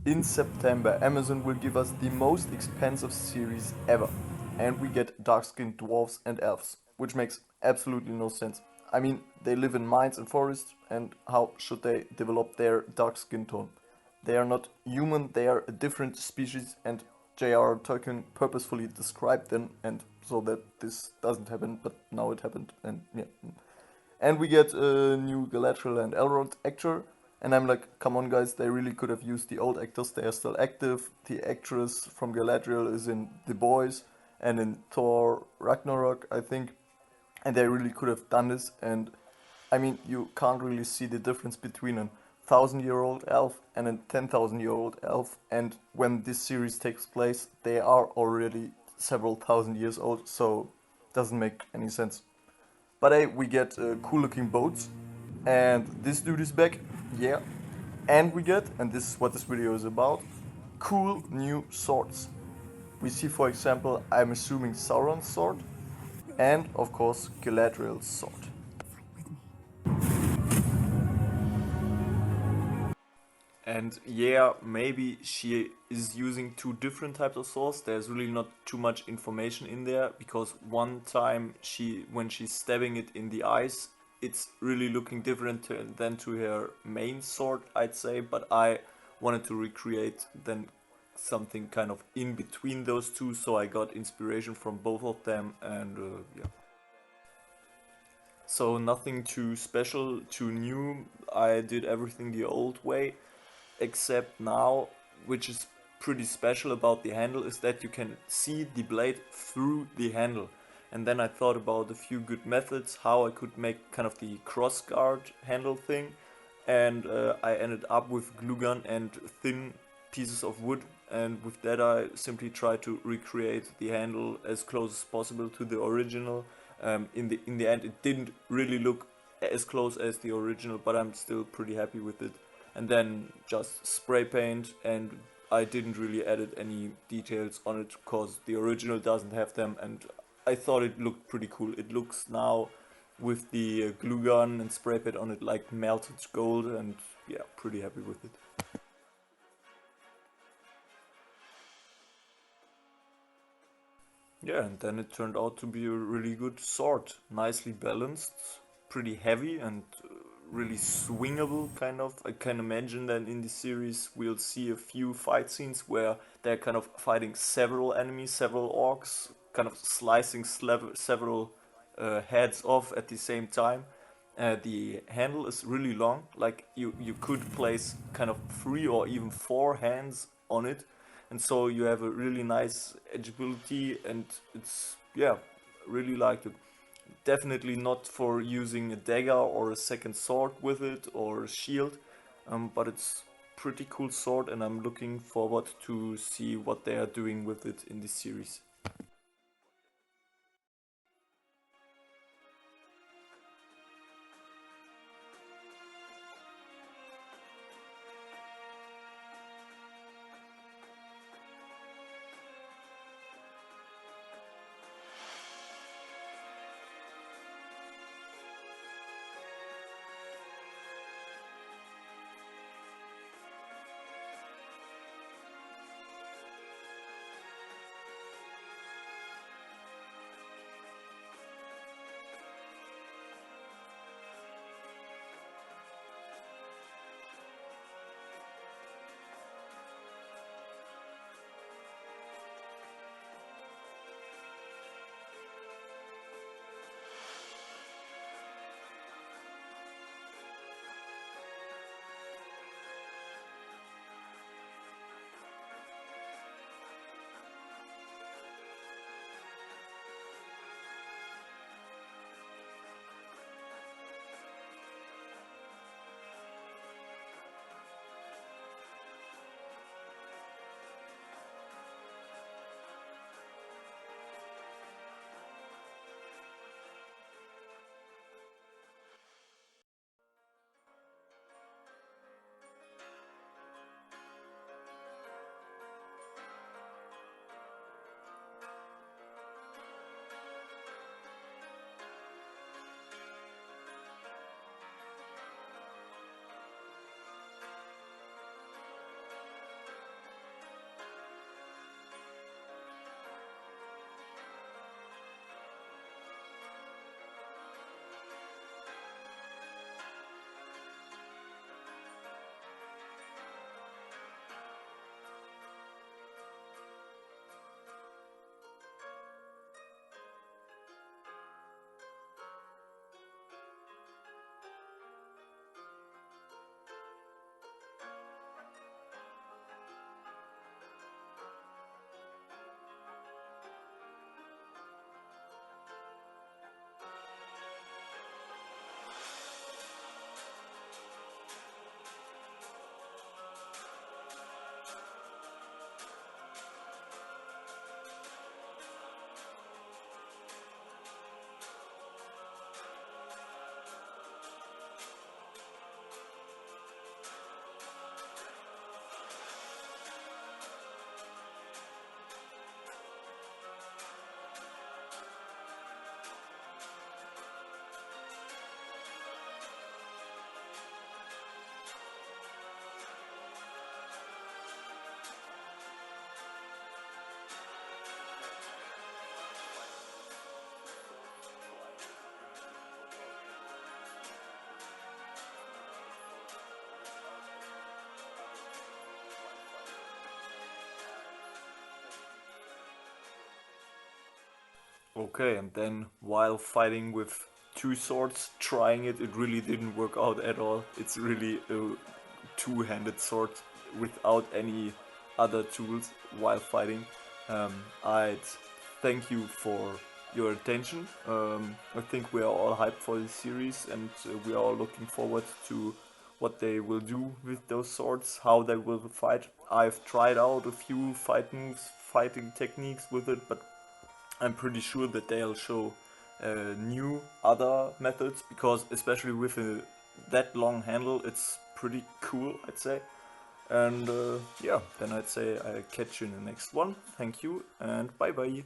In September, Amazon will give us the most expensive series ever. And we get dark-skinned dwarves and elves, which makes absolutely no sense. I mean, they live in mines and forests, and how should they develop their dark skin tone? They are not human, they are a different species, and J.R. Tolkien purposefully described them, and so that this doesn't happen, but now it happened, and yeah. And we get a new Galadriel and Elrond actor. And I'm like, come on, guys, they really could have used the old actors. They are still active. The actress from Galadriel is in The Boys and in Thor Ragnarok, I think. And they really could have done this. And I mean, you can't really see the difference between a 1,000-year-old elf and a 10,000-year-old elf. And when this series takes place, they are already several thousand years old. So it doesn't make any sense. But hey, we get cool looking boats. And this dude is back. Yeah. And we get, and this is what this video is about, cool new swords. We see, for example, I'm assuming Sauron's sword. And of course, Galadriel's sword. And yeah, maybe she is using two different types of swords. There's really not too much information in there because one time when she's stabbing it in the eyes, it's really looking different than to her main sword, I'd say. But I wanted to recreate then something kind of in between those two, so I got inspiration from both of them, and yeah. So nothing too special, too new. I did everything the old way. Except now, which is pretty special about the handle, is that you can see the blade through the handle. And then I thought about a few good methods how I could make kind of the cross guard handle thing, and I ended up with glue gun and thin pieces of wood, and with that I simply tried to recreate the handle as close as possible to the original. In the end, it didn't really look as close as the original, but I'm still pretty happy with it. And then just spray paint, and I didn't really added any details on it because the original doesn't have them, and I thought it looked pretty cool. It looks now with the glue gun and spray paint on it like melted gold, and yeah, pretty happy with it. Yeah, and then it turned out to be a really good sword, nicely balanced, pretty heavy, and really swingable kind of. I can imagine that in the series we'll see a few fight scenes where they're kind of fighting several enemies, several orcs, kind of slicing several heads off at the same time. The handle is really long, like you could place kind of three or even four hands on it, and so you have a really nice edgeability, and it's, yeah, really like it. Definitely not for using a dagger or a second sword with it or a shield, but it's pretty cool sword, and I'm looking forward to see what they are doing with it in this series. Okay, and then while fighting with two swords, trying it, it really didn't work out at all. It's really a two-handed sword without any other tools while fighting. I'd thank you for your attention. I think we are all hyped for this series, and we are all looking forward to what they will do with those swords, how they will fight. I've tried out a few fight moves, fighting techniques with it, but I'm pretty sure that they'll show new other methods, because especially with that long handle, it's pretty cool, I'd say. And yeah, then I'd say I'll catch you in the next one. Thank you and bye bye.